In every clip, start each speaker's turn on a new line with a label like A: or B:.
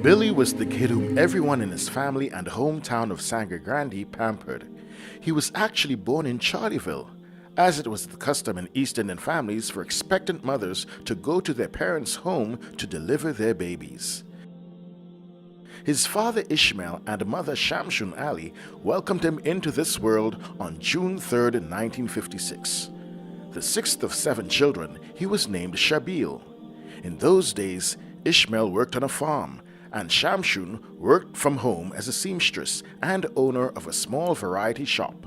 A: Billy was the kid whom everyone in his family and hometown of Sangre Grande pampered. He was actually born in Charleville, as it was the custom in East Indian families for expectant mothers to go to their parents' home to deliver their babies. His father Ishmael and mother Shamshun Ali welcomed him into this world on June 3rd, 1956. The sixth of 7 children, he was named Shabil. In those days, Ishmael worked on a farm, and Shamshun worked from home as a seamstress and owner of a small variety shop.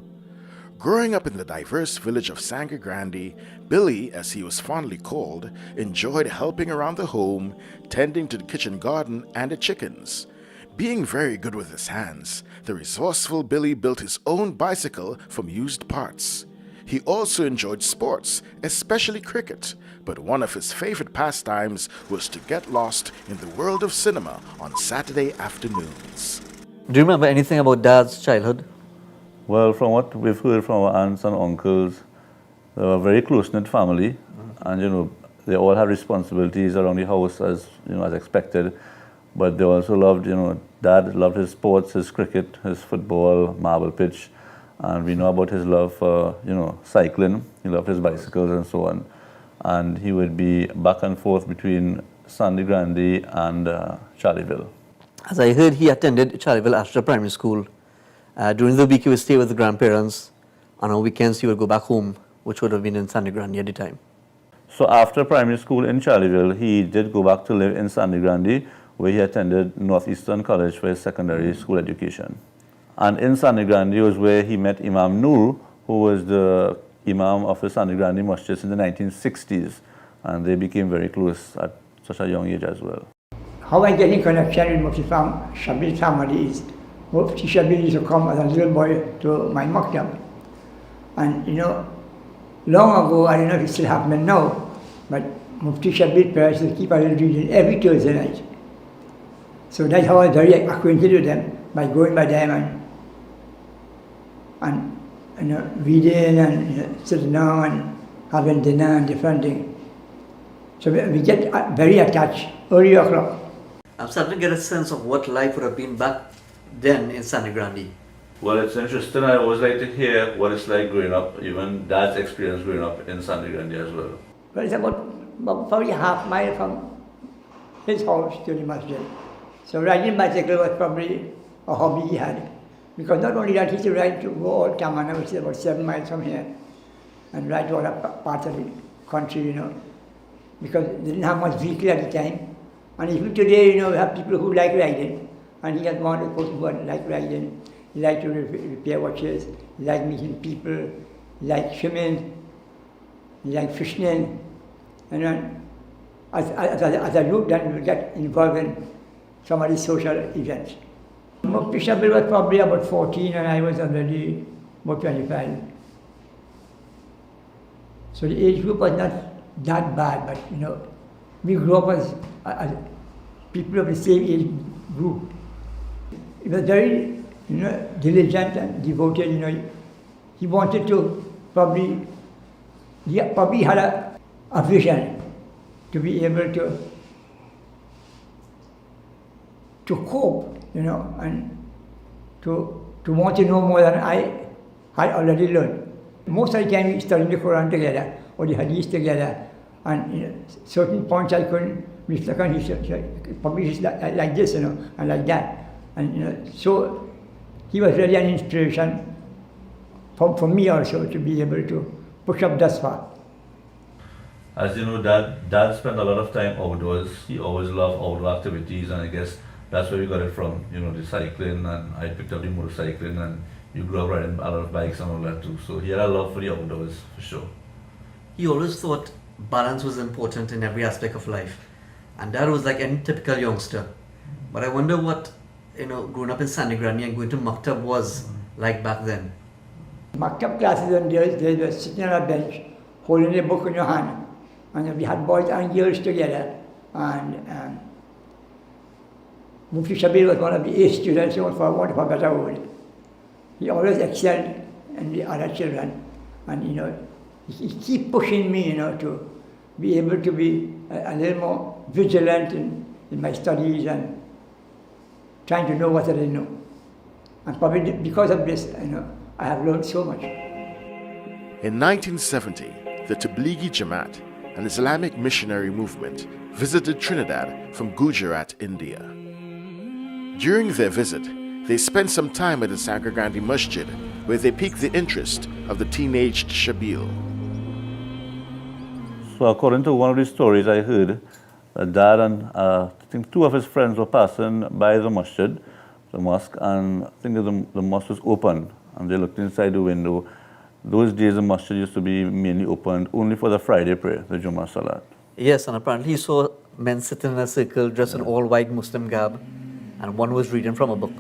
A: Growing up in the diverse village of Sangre Grande, Billy, as he was fondly called, enjoyed helping around the home, tending to the kitchen garden and the chickens. Being very good with his hands, the resourceful Billy built his own bicycle from used parts. He also enjoyed sports, especially cricket, but one of his favorite pastimes was to get lost in the world of cinema on Saturday afternoons.
B: Do you remember anything about Dad's childhood?
C: Well, from what we've heard from our aunts and uncles, they were a very close-knit family, and they all had responsibilities around the house as expected. But they also loved, Dad loved his sports, his cricket, his football, marble pitch. And we know about his love for, cycling. He loved his bicycles and so on. And he would be back and forth between Sangre Grande and Charleville.
B: As I heard, he attended Charleville Astra Primary School. During the week, he would stay with the grandparents. And on weekends, he would go back home, which would have been in Sangre Grande at the time.
C: So after primary school in Charleville, he did go back to live in Sangre Grande, where he attended Northeastern College for his secondary school education. And in Sangre Grande was where he met Imam Noor, who was the Imam of the Sangre Grande Masjid in the 1960s. And they became very close at such a young age as well.
D: How I get in connection with Mufti Shabil's family is, Mufti Shabil used to come as a little boy to my maktab. And long ago, I don't know if it's still happening now, but Mufti Shabil parents will keep a little reading every Thursday night. So that's how I was very acquainted with them, by going by them and reading and sitting down and having dinner and different things. So we get very attached early o'clock.
B: I'm starting to get a sense of what life would have been back then in Sangre Grande.
C: Well, it's interesting. I always like to hear what it's like growing up, even Dad's experience growing up in Sangre Grande as well.
D: Well, it's about probably half mile from his house to the masjid. So riding bicycle was probably a hobby he had. Because not only that, he used to ride to go all Tamana, which is about 7 miles from here, and ride to other parts of the country, because they didn't have much vehicle at the time. And even today, we have people who like riding, and he had one of those who like riding. He liked to repair watches, he liked meeting people, he liked swimming, he liked fishing. And then, as a youth, then we would get involved in some of these social events. Mufti Shabil was probably about 14 and I was already about 25. So the age group was not that bad, but we grew up as people of the same age group. He was very diligent and devoted. He wanted to he probably had a vision to be able to cope, and to want to know more than I had already learned. Most of the time we studied the Quran together or the Hadith together, and certain points I couldn't reflect on. He probably like this, and like that, and so he was really an inspiration for me also to be able to push up thus far.
C: As you know, Dad spent a lot of time outdoors. He always loved outdoor activities, and I guess that's where we got it from. You know, the cycling, and I picked up the motorcycling, and you grew up riding a lot of bikes and all that too. So he had a love for the outdoors, for sure.
B: He always thought balance was important in every aspect of life. And Dad was like any typical youngster. But I wonder what, growing up in Sandigrani and going to Maktab was like back then.
D: Maktab classes and they were sitting on a bench, holding a book in your hand. And we had boys and girls together. And Mufti Shabil was one of the A students, for want of a better word. He always excelled in the other children. And he keep pushing me, to be able to be a little more vigilant in my studies and trying to know what I didn't know. And probably because of this, I have learned so much.
A: In 1970, the Tablighi Jamaat, an Islamic missionary movement, visited Trinidad from Gujarat, India. During their visit, they spent some time at the Sangre Grande Masjid, where they piqued the interest of the teenaged Shabil.
C: So according to one of the stories I heard, Dad and I think two of his friends were passing by the masjid, the mosque, and I think the mosque was open, and they looked inside the window. Those days the masjid used to be mainly opened only for the Friday prayer, the Jummah Salat.
B: Yes, and apparently he saw men sitting in a circle dressed in all white Muslim garb, and one was reading from a book.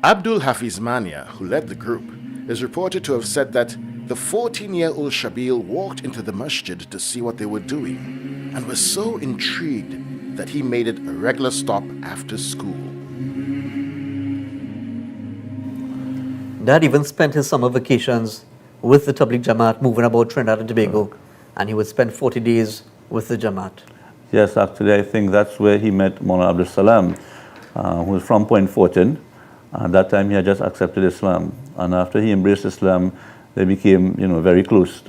A: Abdul Hafiz Mania, who led the group, is reported to have said that the 14-year-old Shabil walked into the masjid to see what they were doing and was so intrigued that he made it a regular stop after school.
B: Dad even spent his summer vacations with the Tabligh Jamaat moving about Trinidad and Tobago, and he would spend 40 days with the Jamaat.
C: Yes, actually I think that's where he met Mawlana Abdul Salam, who was from Point Fortin. At that time he had just accepted Islam, and after he embraced Islam, they became, very close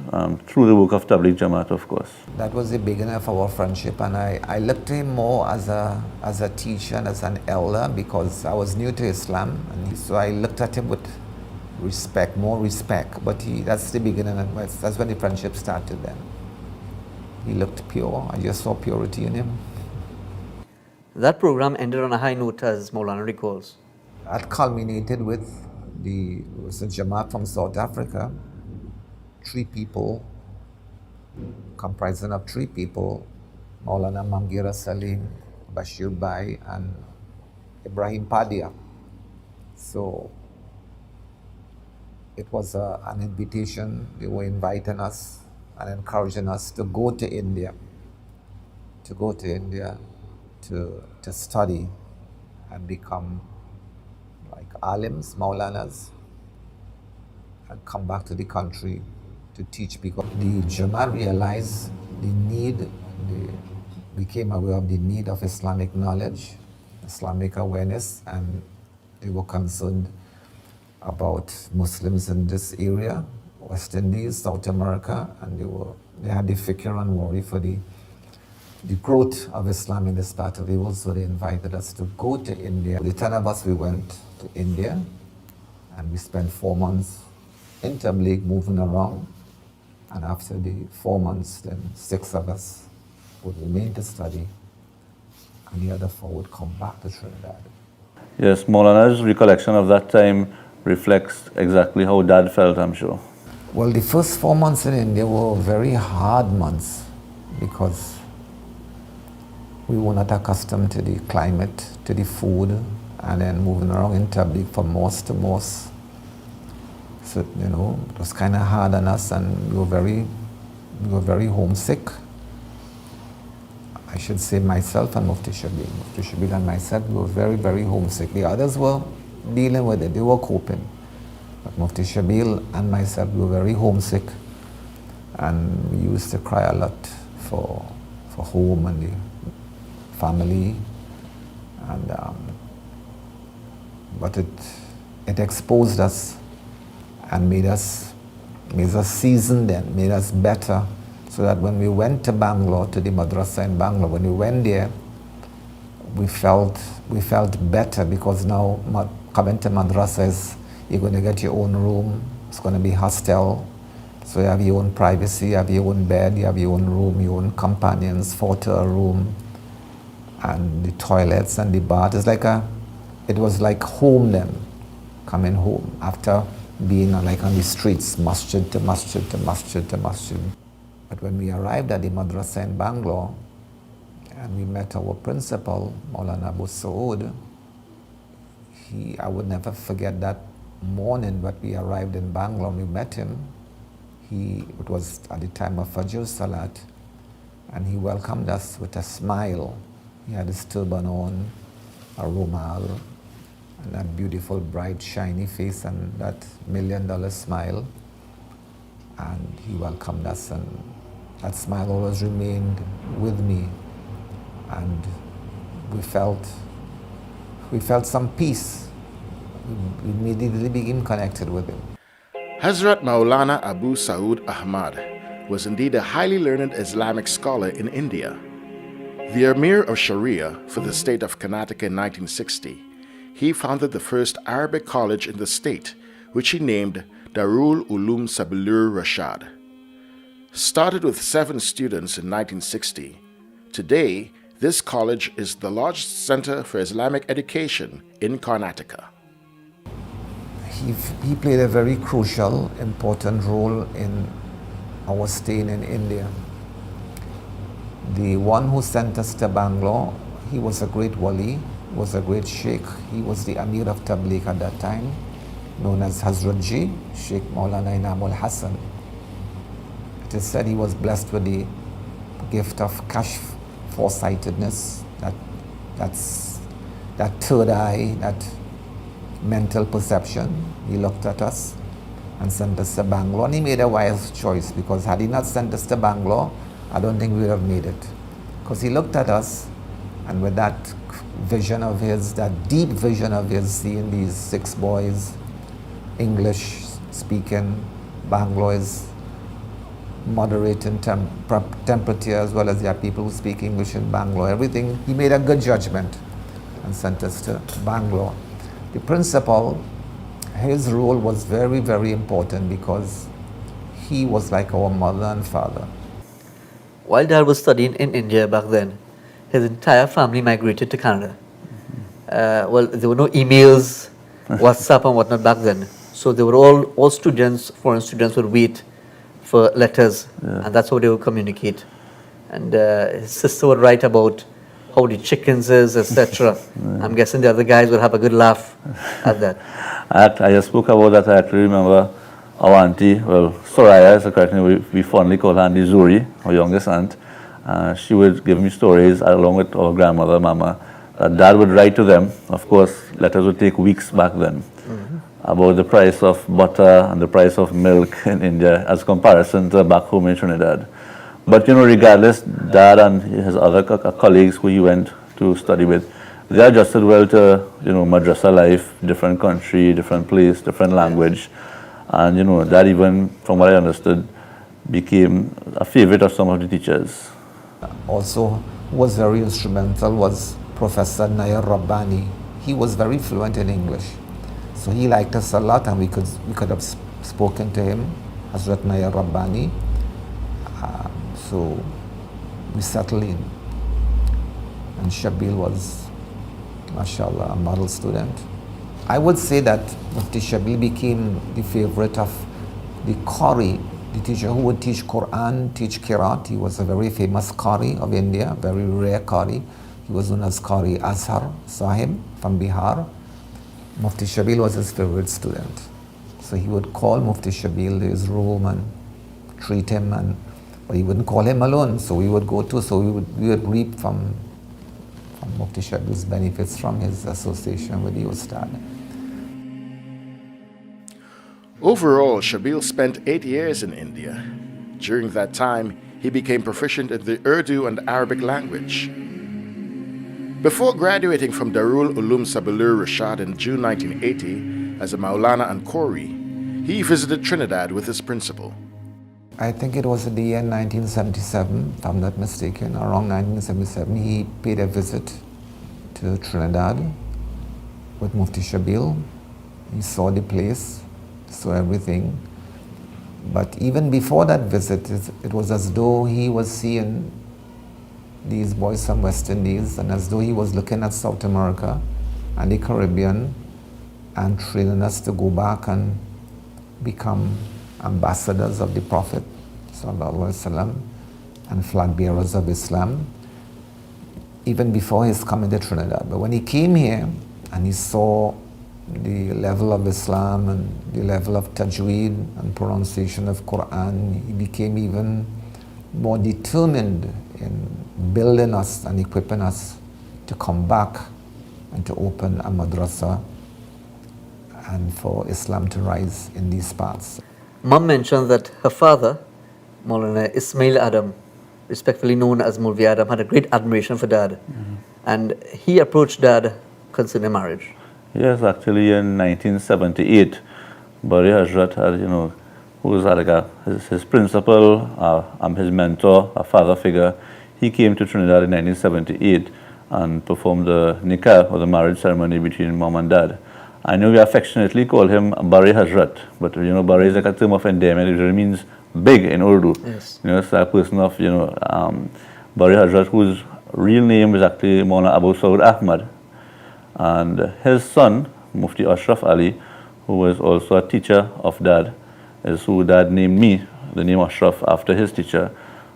C: through the work of Tabligh Jamaat, of course.
E: That was the beginning of our friendship, and I looked at him more as a teacher and as an elder because I was new to Islam, and so I looked at him with respect, more respect. But that's the beginning, that's when the friendship started then. He looked pure, I just saw purity in him.
B: That program ended on a high note, as Maulana recalls.
E: That culminated with the Jamaat from South Africa, 3 people, comprising of 3 people, Maulana Mangira Salim, Bashir Bai, and Ibrahim Padia. So it was an invitation. They were inviting us and encouraging us to go to India, to study and become like alims, maulanas, and come back to the country to teach, because the Jamaat realized the need, they became aware of the need of Islamic knowledge, Islamic awareness, and they were concerned about Muslims in this area, West Indies, South America, and they had the fikr and worry for the growth of Islam in this part of the world, so they invited us to go to India. The 10 of us, we went to India, and we spent 4 months in Tabligh, moving around, and after the 4 months, then 6 of us would remain to study, and the other 4 would come back to Trinidad.
C: Yes, Maulana's recollection of that time reflects exactly how Dad felt, I'm sure.
E: Well, the first 4 months in India were very hard months because we were not accustomed to the climate, to the food, and then moving around in Tabligh from mosque to mosque. So, it was kind of hard on us, and we were very homesick. I should say myself and Mufti Shabil. Mufti Shabil and myself, we were very, very homesick. The others were dealing with it, they were coping. But Mufti Shabil and myself, we were very homesick, and we used to cry a lot for home and the family, and but it exposed us and made us seasoned and made us better, so that when we went to Bangalore, to the madrasa in Bangalore, when we went there, we felt better, because now coming to madrasa is, you're going to get your own room, it's going to be hostel, So you have your own privacy, you have your own bed, you have your own room, your own companions, 4-tier room, and the toilets and the bath. It was like home then, coming home after being like on the streets, masjid to masjid to masjid to masjid. But when we arrived at the madrasa in Bangalore, and we met our principal, Maulana Abu Saud, I would never forget that morning that we arrived in Bangalore, we met him. It was at the time of Fajr Salat, and he welcomed us with a smile. He had his turban on, a rumal, and that beautiful, bright, shiny face, and that $1 million smile. And he welcomed us, and that smile always remained with me. And we felt some peace. We immediately became connected with him.
A: Hazrat Maulana Abu Saud Ahmad was indeed a highly learned Islamic scholar in India. The Emir of Sharia for the state of Karnataka in 1960, he founded the first Arabic college in the state, which he named Darul Uloom Rashad. Started with 7 students in 1960, today this college is the largest center for Islamic education in Karnataka.
E: He played a very crucial, important role in our staying in India. The one who sent us to Bangalore, he was a great wali, was a great sheikh. He was the Amir of Tabligh at that time, known as Hazrat Ji, Sheikh Maulana Inamul Hassan. It is said he was blessed with the gift of kashf, foresightedness, that third eye, that mental perception. He looked at us and sent us to Bangalore, and he made a wise choice, because had he not sent us to Bangalore, I don't think we would have made it. Because he looked at us, and with that vision of his, that deep vision of his, seeing these 6 boys, English speaking, Bangalore is moderate in temperature, as well as there are people who speak English in Bangalore. Everything, he made a good judgment and sent us to Bangalore. The principal, his role was very, very important, because he was like our mother and father.
B: While Dad was studying in India back then, his entire family migrated to Canada. Well, there were no emails, WhatsApp and whatnot back then. So they were all students, foreign students would wait for letters, and that's how they would communicate. And his sister would write about how the chickens is, etc. I'm guessing the other guys would have a good laugh at that.
C: I just spoke about that. I actually remember our auntie, well, Soraya is the correct name, we fondly call her Auntie Zuri, our youngest aunt. She would give me stories along with our grandmother, Mama. Dad would write to them. Of course, letters would take weeks back then, about the price of butter and the price of milk in India as comparison to back home in Trinidad. But regardless, Dad and his other colleagues who he went to study with, they adjusted well to madrasa life, different country, different place, different language. And that even, from what I understood, became a favorite of some of the teachers.
E: Also, who was very instrumental was Professor Nayar Rabbani. He was very fluent in English. So he liked us a lot, and we could have spoken to him, Hazrat Nayar Rabbani. So we settled in. And Shabil was, mashallah, a model student. I would say that Mufti Shabil became the favorite of the Qaari, the teacher who would teach Quran, teach Qiraat. He was a very famous Qaari of India, very rare Qaari. He was known as Qaari Azhar Sahib from Bihar. Mufti Shabil was his favorite student. So he would call Mufti Shabil to his room and treat him, but he wouldn't call him alone. So we would go to, so we would reap from Mufti Shabil's benefits from his association with the Ustad.
A: Overall, Shabil spent 8 years in India. During that time, he became proficient in the Urdu and Arabic language. Before graduating from Darul Uloom Rashad in June 1980 as a Maulana and Qori, he visited Trinidad with his principal.
E: I think it was in the year 1977, if I'm not mistaken, around 1977, he paid a visit to Trinidad with Mufti Shabil. He saw the place, saw everything, But even before that visit, it was as though he was seeing these boys from West Indies and as though he was looking at South America and the Caribbean and training us to go back and become ambassadors of the Prophet Sallallahu Alaihi Wasallam and flag bearers of Islam, even before his coming to Trinidad. But when he came here and he saw the level of Islam and the level of tajweed and pronunciation of Quran, he became even more determined in building us and equipping us to come back and to open a madrasa and for Islam to rise in these parts.
B: Mum mentions that her father, Maulana Ismail Adam, respectfully known as Mulvi Adam, had a great admiration for Dad. And he approached Dad concerning marriage.
C: Yes, actually in 1978, Bari Hazrat had, who was like his principal, his mentor, a father figure. He came to Trinidad in 1978 and performed the nikah, or the marriage ceremony between Mom and Dad. I know we affectionately call him Bari Hazrat, but Bari is like a term of endearment. It really means big in Urdu.
B: Yes.
C: So a person of, Bari Hazrat, whose real name is actually Maulana Abu Saud Ahmad. And his son, Mufti Ashraf Ali, who was also a teacher of Dad, is who Dad named me, the name Ashraf, after his teacher.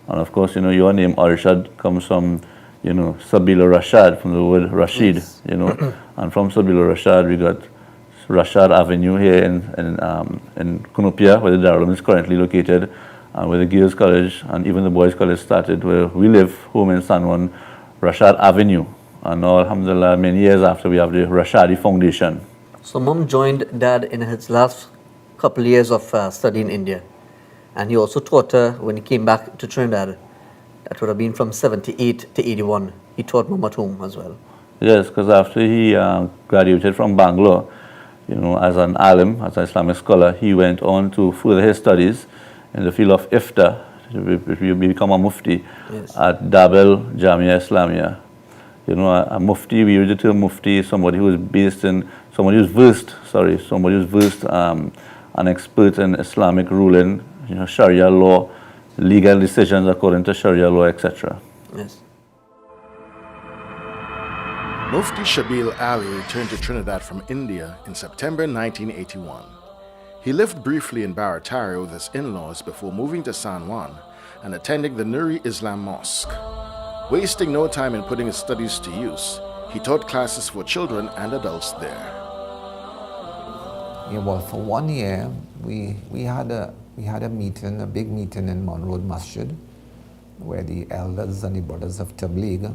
C: And of course, your name Arshad comes from, Shabil or Rashad, from the word Rashid,
B: Yes.
C: And from Shabil or Rashad, we got Rashad Avenue here in Kunupia, where the Darul Uloom is currently located, and where the Girls College and even the Boys College started, where we live, home in San Juan, Rashad Avenue. And now, alhamdulillah, many years after, we have the Rashadi Foundation.
B: So Mum joined Dad in his last couple of years of study in India. And he also taught her when he came back to Trinidad. That would have been from 78 to 81. He taught Mum at home as well.
C: Yes, because after he graduated from Bangalore, as an alim, as an Islamic scholar, he went on to further his studies in the field of ifta, to become a mufti.
B: Yes.
C: At Dabel Jamia Islamia. A mufti, we use the term mufti, somebody who is versed, an expert in Islamic ruling, Sharia law, legal decisions according to Sharia law, etc.
B: Yes.
A: Mufti Shabil Ali returned to Trinidad from India in September 1981. He lived briefly in Barataria with his in-laws before moving to San Juan and attending the Nuri Islam Mosque. Wasting no time in putting his studies to use, he taught classes for children and adults there.
E: Yeah, well, for 1 year, we had a meeting, a big meeting in Monroe Masjid, where the elders and the brothers of Tabligh,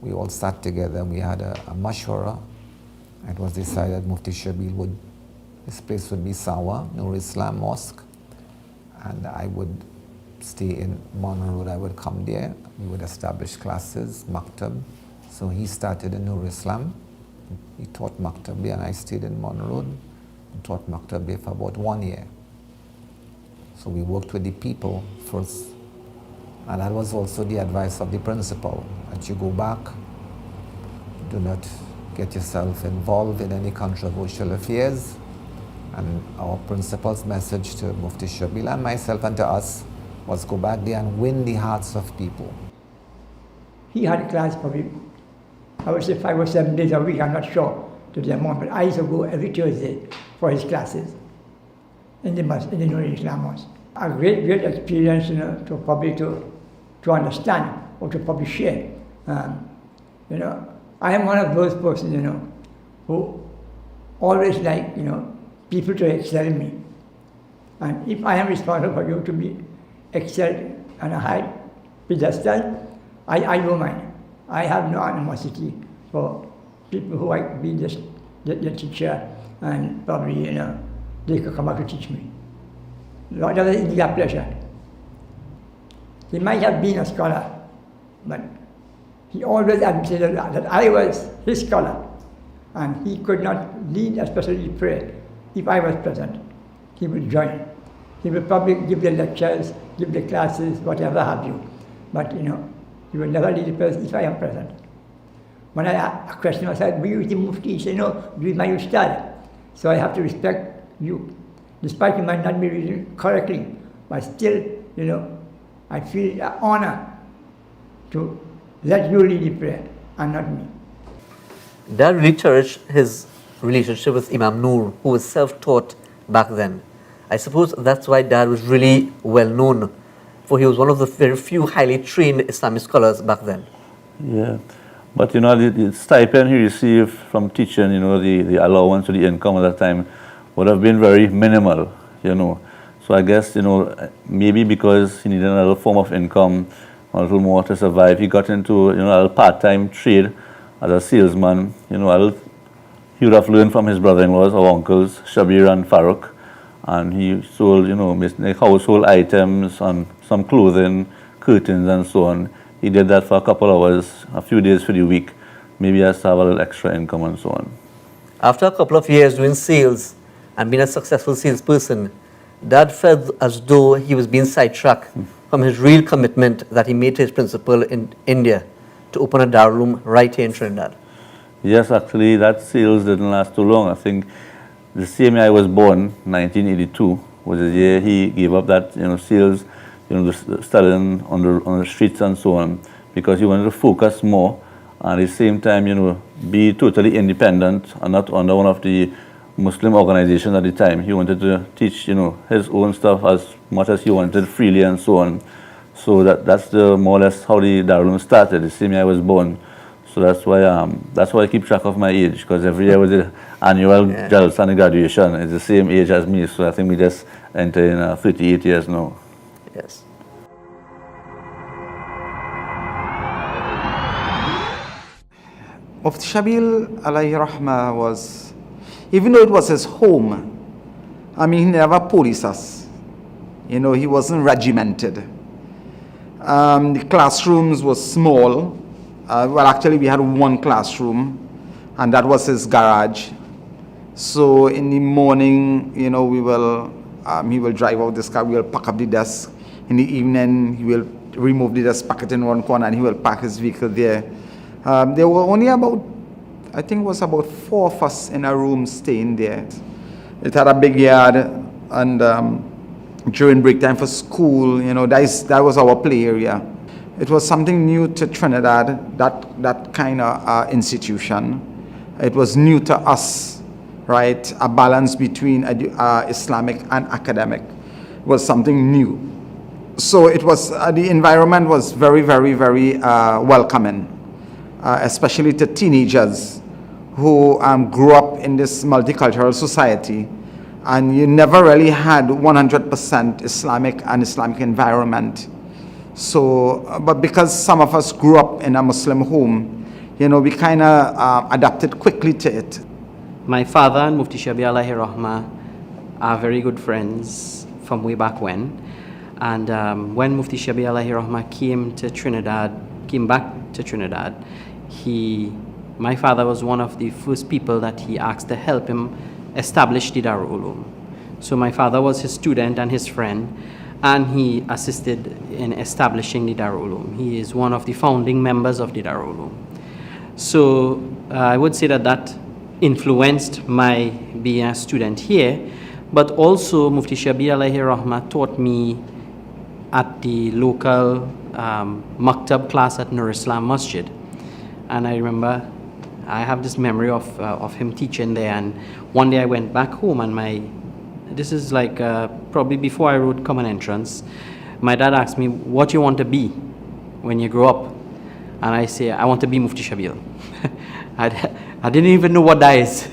E: we all sat together. We had a mashwara. It was decided Mufti Shabil his place would be Sawa, Nur Islam Mosque, and I would stay in Monroe. I would come there. We would establish classes, maktab. So he started in Nur Islam. He taught maktab there, and I stayed in Monroe and taught maktab there for about 1 year. So we worked with the people first. And that was also the advice of the principal, that you go back, do not get yourself involved in any controversial affairs. And our principal's message to Mufti Shabil and myself and to us was go back there and win the hearts of people.
D: He had a class probably, I would say 5 or 7 days a week, I'm not sure to the amount, but I used to go every Tuesday for his classes in the mosque, in the Nuri Islam Mosque. A great experience, to probably to understand or to probably share. I am one of those persons, who always like, people to excel in me. And if I am responsible for you to be excelled on a high pedestal, I don't mind. I have no animosity for people who like be the teacher, and probably, they could come out to teach me. Not that it's their pleasure. He might have been a scholar, but he always admitted that I was his scholar, and he could not lead, especially pray, if I was present. He would join. He would probably give the lectures, give the classes, whatever have you. But he would never lead the person if I am present. When I question, I said, "Will you the Mufti?" He said, "No, you is my Ustad. So I have to respect you." despite you might not be reading correctly, but still, I feel an honor to let you lead the prayer and not me.
B: Dad really cherished his relationship with Imam Noor, who was self-taught back then. I suppose that's why Dad was really well known, for he was one of the very few highly trained Islamic scholars back then.
C: Yeah, but the stipend he received from teaching, the allowance or the income at that time would have been very minimal, So I guess, maybe because he needed another form of income, a little more to survive, he got into, a little part-time trade as a salesman. He would have learned from his brother-in-laws or uncles, Shabil and Farouk, and he sold, household items and some clothing, curtains and so on. He did that for a couple hours, a few days for the week, maybe has to have a little extra income and so on.
B: After a couple of years doing sales and being a successful salesperson, Dad felt as though he was being sidetracked from his real commitment that he made to his principal in India to open a Darul Uloom right here in Trinidad.
C: Yes, actually, that sales didn't last too long. I think the same year I was born, 1982, was the year he gave up that sales, studying on the streets and so on, because he wanted to focus more and at the same time, be totally independent and not under one of the Muslim organizations at the time. He wanted to teach, his own stuff as much as he wanted freely and so on. So that's more or less how the Darul Uloom started, the same year I was born. So that's why I keep track of my age, because every year with the annual Jalsa and graduation, it's the same age as me. So I think we just enter in 38 years now.
B: Yes.
F: Mufti Shabil alayhi rahmah was, even though it was his home, he never policed us. He wasn't regimented. The classrooms were small. Actually, we had one classroom, and that was his garage. So in the morning, he will drive out this car, we will pack up the desk. In the evening, he will remove the desk, pack it in one corner, and he will park his vehicle there. There were only about 4 of us in a room staying there. It had a big yard, and during break time for school, that was our play area. It was something new to Trinidad, that kind of institution. It was new to us, right? A balance between Islamic and academic was something new. So it was the environment was very, very, very welcoming, especially to teenagers who grew up in this multicultural society, and you never really had 100% Islamic and Islamic environment. So, but because some of us grew up in a Muslim home, we kind of adapted quickly to it.
G: My father and Mufti Shabil alayhi rahmah are very good friends from way back when. And when Mufti Shabil alayhi rahmah came back to Trinidad, my father was one of the first people that he asked to help him establish the Darul Uloom. So my father was his student and his friend, and he assisted in establishing the Darul Uloom. He is one of the founding members of the Darul Uloom. So I would say that influenced my being a student here, but also Mufti Shabil alayhi rahmah taught me at the local Maktab class at Nur Islam Masjid. And I remember I have this memory of him teaching there, and one day I went back home, and this is like probably before I wrote Common Entrance, my dad asked me, what you want to be when you grow up? And I say, I want to be Mufti Shabil. I didn't even know what that is,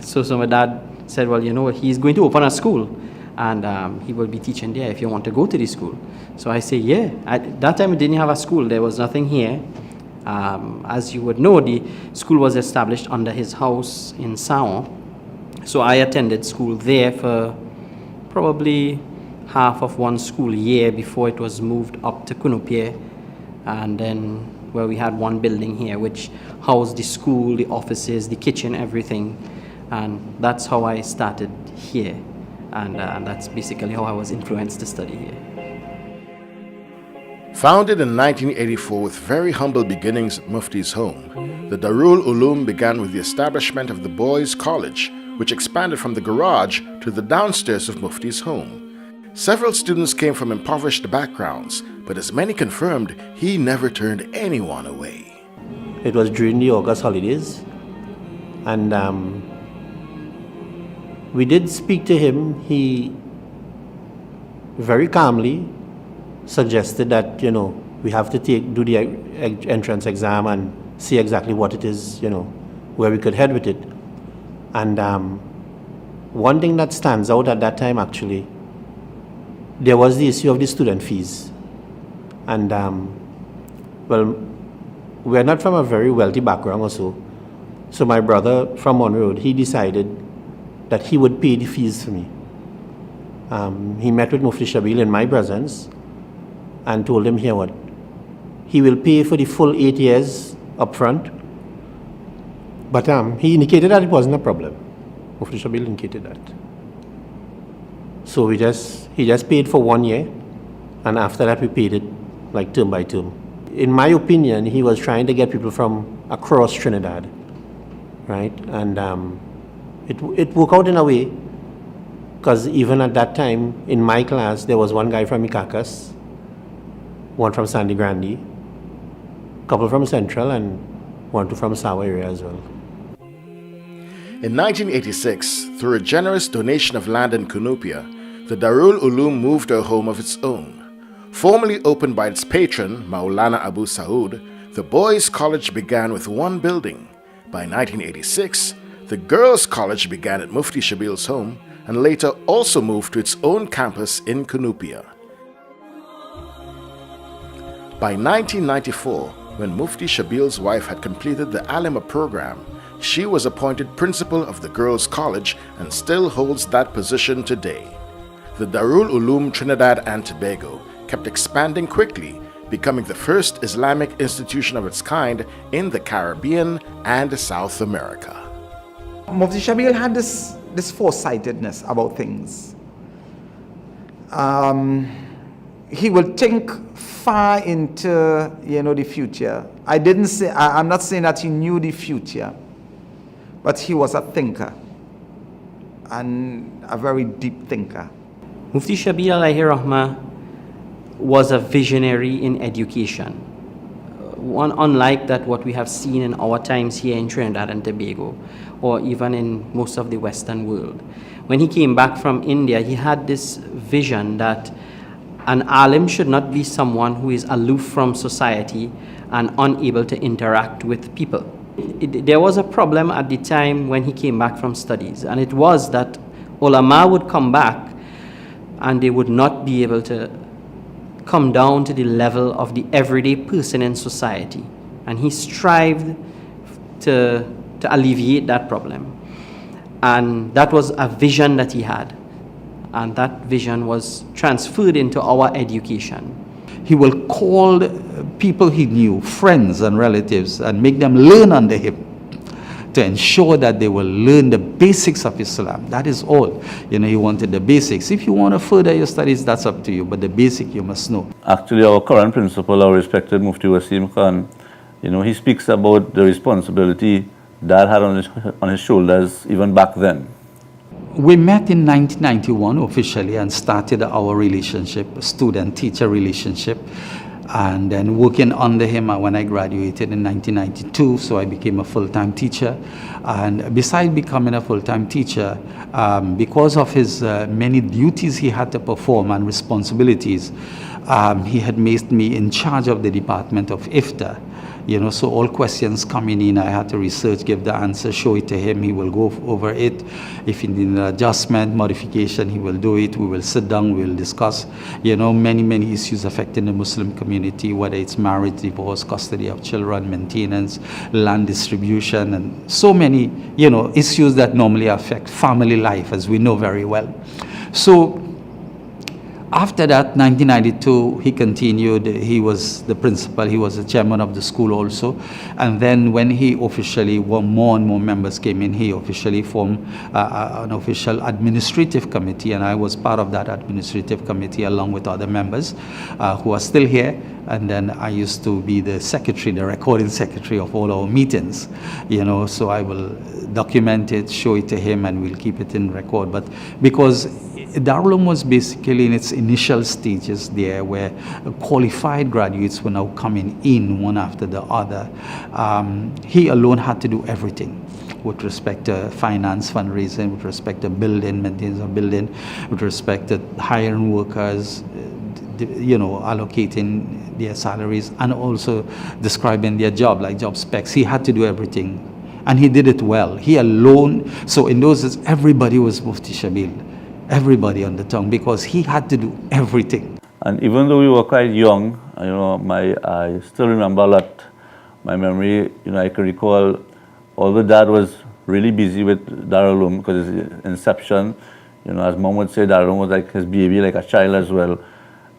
G: So my dad said, well, he's going to open a school, and he will be teaching there if you want to go to the school. So I say, yeah. At that time we didn't have a school. There was nothing here. As you would know, the school was established under his house in Sao. So I attended school there for probably half of one school year before it was moved up to Kunupie, and then where we had one building here which housed the school, the offices, the kitchen, everything. And that's how I started here, and that's basically how I was influenced to study here.
A: Founded in 1984 with very humble beginnings at Mufti's home, the Darul Uloom began with the establishment of the Boys' College, which expanded from the garage to the downstairs of Mufti's home. Several students came from impoverished backgrounds, but as many confirmed, he never turned anyone away.
H: It was during the August holidays, and we did speak to him. He very calmly suggested that, we have to do the entrance exam and see exactly what it is, where we could head with it. And one thing that stands out at that time, actually, there was the issue of the student fees. And, we're not from a very wealthy background or so. So my brother from on road, he decided that he would pay the fees for me. He met with Mufti Shabil in my presence and told him, here what, he will pay for the full 8 years up front. But he indicated that it wasn't a problem. Mufti Shabil indicated that. So he just paid for 1 year, and after that we paid it like term by term. In my opinion, he was trying to get people from across Trinidad, right? And it worked out in a way, because even at that time in my class there was one guy from Icacos, one from Sandy Grande, a couple from Central, and one from Sawa area as well.
A: In 1986, through a generous donation of land in Cunupia, the Darul Uloom moved to a home of its own. Formerly opened by its patron, Maulana Abu Saud, the boys' college began with one building. By 1986, the girls' college began at Mufti Shabil's home and later also moved to its own campus in Cunupia. By 1994, when Mufti Shabil's wife had completed the Alima program, she was appointed principal of the girls' college and still holds that position today. The Darul Uloom Trinidad and Tobago kept expanding quickly, becoming the first Islamic institution of its kind in the Caribbean and South America.
F: Mufti Shabil had this foresightedness about things. He will think far into the future. I'm not saying that he knew the future, but he was a thinker, and a very deep thinker.
G: Mufti Shabil alayhi rahmah was a visionary in education. One unlike that what we have seen in our times here in Trinidad and Tobago, or even in most of the Western world. When he came back from India, he had this vision that an alim should not be someone who is aloof from society and unable to interact with people. There was a problem at the time when he came back from studies, and it was that ulama would come back and they would not be able to come down to the level of the everyday person in society. And he strived to alleviate that problem. And that was a vision that he had. And that vision was transferred into our education.
F: He will call people he knew, friends and relatives, and make them learn under him to ensure that they will learn the basics of Islam. That is all. He wanted the basics. If you want to further your studies, that's up to you, but the basic you must know.
C: Actually, our current principal, our respected Mufti Wasim Khan, he speaks about the responsibility Dad had on his shoulders even back then.
F: We met in 1991 officially and started our relationship, student-teacher relationship, and then working under him when I graduated in 1992, so I became a full-time teacher. And besides becoming a full-time teacher, because of his many duties he had to perform and responsibilities, he had made me in charge of the department of IFTA. So all questions coming in, I had to research, give the answer, show it to him. He will go over it. If he need an adjustment, modification, he will do it. We will sit down, we will discuss, many issues affecting the Muslim community, whether it's marriage, divorce, custody of children, maintenance, land distribution, and so many, issues that normally affect family life, as we know very well. So
I: After that, 1992, he continued. He was the principal. He was the chairman of the school also. And then when he officially, more and more members came in, he officially formed an official administrative committee. And I was part of that administrative committee along with other members who are still here. And then I used to be the secretary, the recording secretary of all our meetings, so I will document it, show it to him, and we'll keep it in record. But because Darul Uloom was basically in its initial stages there, where qualified graduates were now coming in one after the other, he alone had to do everything with respect to finance, fundraising, with respect to building, maintenance of building, with respect to hiring workers, allocating their salaries, and also describing their job, like job specs. He had to do everything, and he did it well. He alone. So in those days, everybody was Mufti Shabil, everybody on the tongue, because he had to do everything.
C: And even though we were quite young, I still remember a lot. My memory, I can recall, although Dad was really busy with Darul Uloom because his inception, as Mom would say, Darul Uloom was like his baby, like a child as well.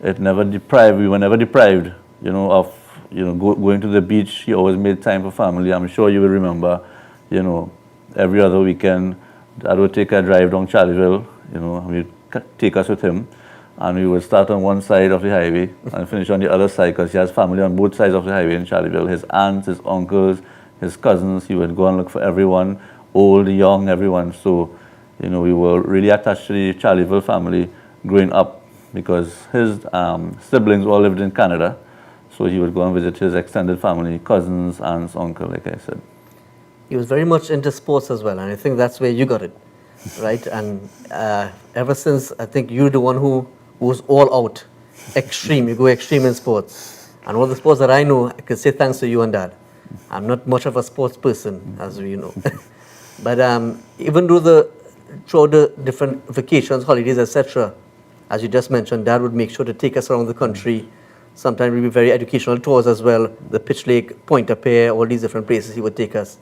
C: It never deprived. We were never deprived, of going to the beach. He always made time for family. I'm sure you will remember, every other weekend, Dad would take a drive down Charleville. He'd take us with him, and we would start on one side of the highway and finish on the other side, because he has family on both sides of the highway in Charleville. His aunts, his uncles, his cousins. He would go and look for everyone, old, young, everyone. So, we were really attached to the Charleville family growing up, because his siblings all lived in Canada. So he would go and visit his extended family, cousins, aunts, uncle, like I said.
B: He was very much into sports as well, and I think that's where you got it, right? And ever since, I think you're the one who was all out, extreme. You go extreme in sports. And all the sports that I know, I could say thanks to you and Dad. I'm not much of a sports person, as you know. But even though throughout the different vacations, holidays, etc., as you just mentioned, Dad would make sure to take us around the country. Sometimes it would be very educational tours as well. The Pitch Lake, Pointe-à-Pierre, all these different places he would take us.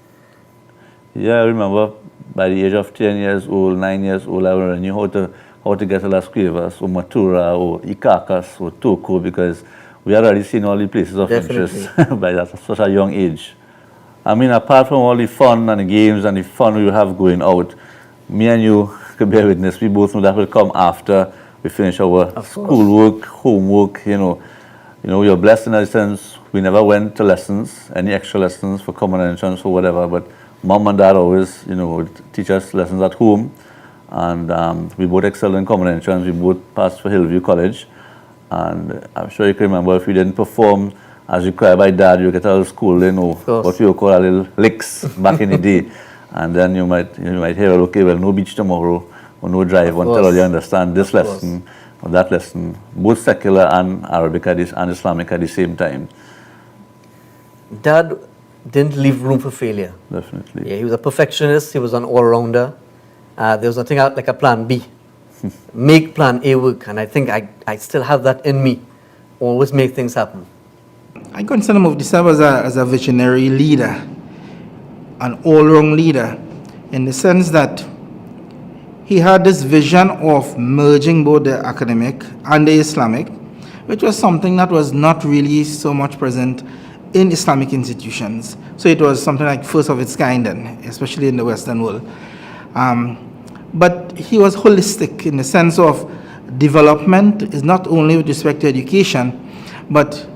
C: Yeah, I remember by the age of 10 years old, 9 years old, I already knew how to get to Las Cuevas or Matura or Icacas or Toco, because we had already seen all the places of interest by such a young age. I mean, apart from all the fun and the games and the fun we would have going out, me and you could bear witness, we both know that will come after we finish our schoolwork, homework, we are blessed in a sense. We never went to lessons, any extra lessons for common entrance or whatever, but Mom and Dad always, would teach us lessons at home, and we both excelled in common entrance. We both passed for Hillview College, and I'm sure you can remember, if you didn't perform as required by Dad, you get a little scolding or what we would call a little licks back in the day, and then you might hear, okay, well, no beach tomorrow, or no drive until you understand this lesson or that lesson, both secular and Arabic and Islamic at the same time.
B: Dad didn't leave room for failure.
C: Definitely.
B: Yeah, he was a perfectionist. He was an all-rounder. There was nothing like a plan B. Make plan A work, and I think I still have that in me. Always make things happen.
F: I consider Mufti Sahib as a visionary leader, an all-round leader, in the sense that he had this vision of merging both the academic and the Islamic, which was something that was not really so much present in Islamic institutions. So it was something like first of its kind then, especially in the Western world. But he was holistic in the sense of development is not only with respect to education, but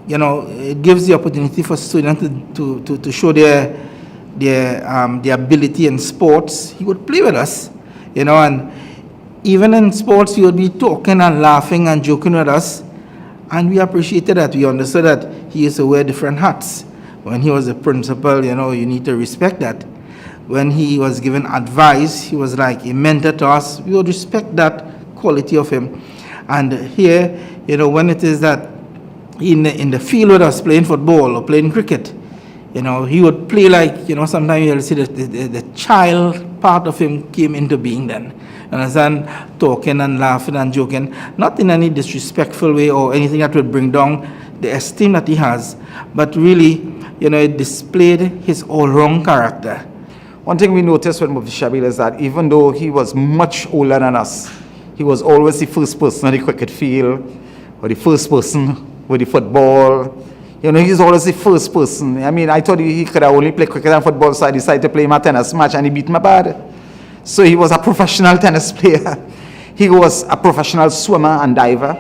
F: it gives the opportunity for students to show their ability in sports. He would play with us, and even in sports he would be talking and laughing and joking with us, and we appreciated that. We understood that he used to wear different hats. When he was a principal, you need to respect that. When he was given advice, he was like a mentor to us. We would respect that quality of him. And here, when it is that in the field with us playing football or playing cricket, he would play like, sometimes you'll see that the child part of him came into being then. Understand? Talking and laughing and joking, not in any disrespectful way or anything that would bring down the esteem that he has, but really, it displayed his all-round character.
J: One thing we noticed with Mufti Shabil is that even though he was much older than us,
F: He was always the first person on the cricket field, or the first person with the football. You know, he's always the first person. I mean, I thought he could have only played cricket and football, so I decided to play him a tennis match, and he beat me bad. So he was a professional tennis player. He was a professional swimmer and diver.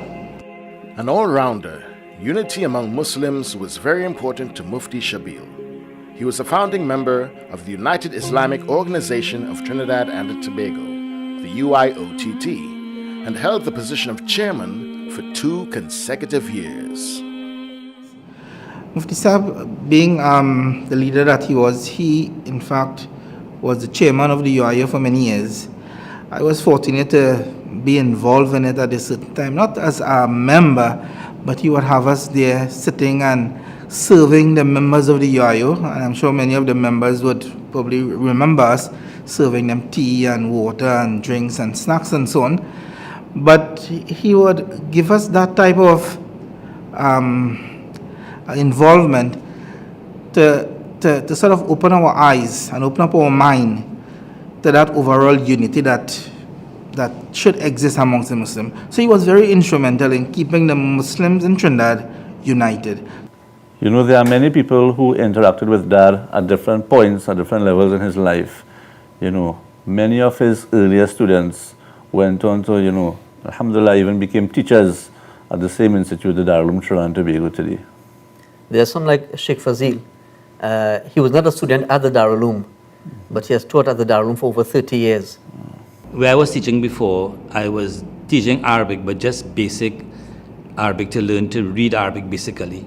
A: An all-rounder, unity among Muslims was very important to Mufti Shabil. He was a founding member of the United Islamic Organization of Trinidad and Tobago, the UIOTT, and held the position of chairman for 2 consecutive years.
J: Mufti Sahib, being the leader that he was, he in fact was the chairman of the UIO for many years. I was fortunate to be involved in it at a certain time, not as a member, but he would have us there sitting and serving the members of the UIO, and I'm sure many of the members would probably remember us serving them tea and water and drinks and snacks and so on. But he would give us that type of involvement to sort of open our eyes and open up our mind to that overall unity that should exist amongst the Muslims. So he was very instrumental in keeping the Muslims in Trinidad united.
C: You know, there are many people who interacted with Dad at different points, at different levels in his life. You know, many of his earlier students went on to, you know, alhamdulillah, even became teachers at the same institute, the Darul Uloom Trinidad and Tobago today.
B: There's some like Sheikh Fazil. He was not a student at the Darul Uloom, but he has taught at the Darul Uloom for over 30 years.
K: Where I was teaching before, I was teaching Arabic, but just basic Arabic to learn to read Arabic basically.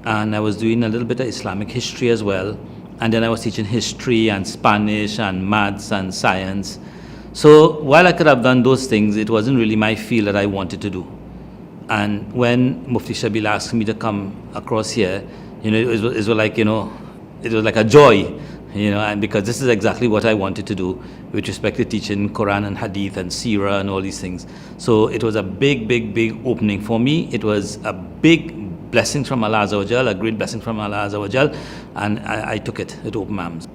K: And I was doing a little bit of Islamic history as well. And then I was teaching history and Spanish and maths and science. So while I could have done those things, it wasn't really my field that I wanted to do. And when Mufti Shabil asked me to come across here, you know, it was like, you know, it was like a joy, you know, and because this is exactly what I wanted to do with respect to teaching Quran and Hadith and Seerah and all these things. So it was a big, big, big opening for me. It was a big blessing from Allah Azza wa Jal, a great blessing from Allah Azza wa Jal, and I took it with open arms.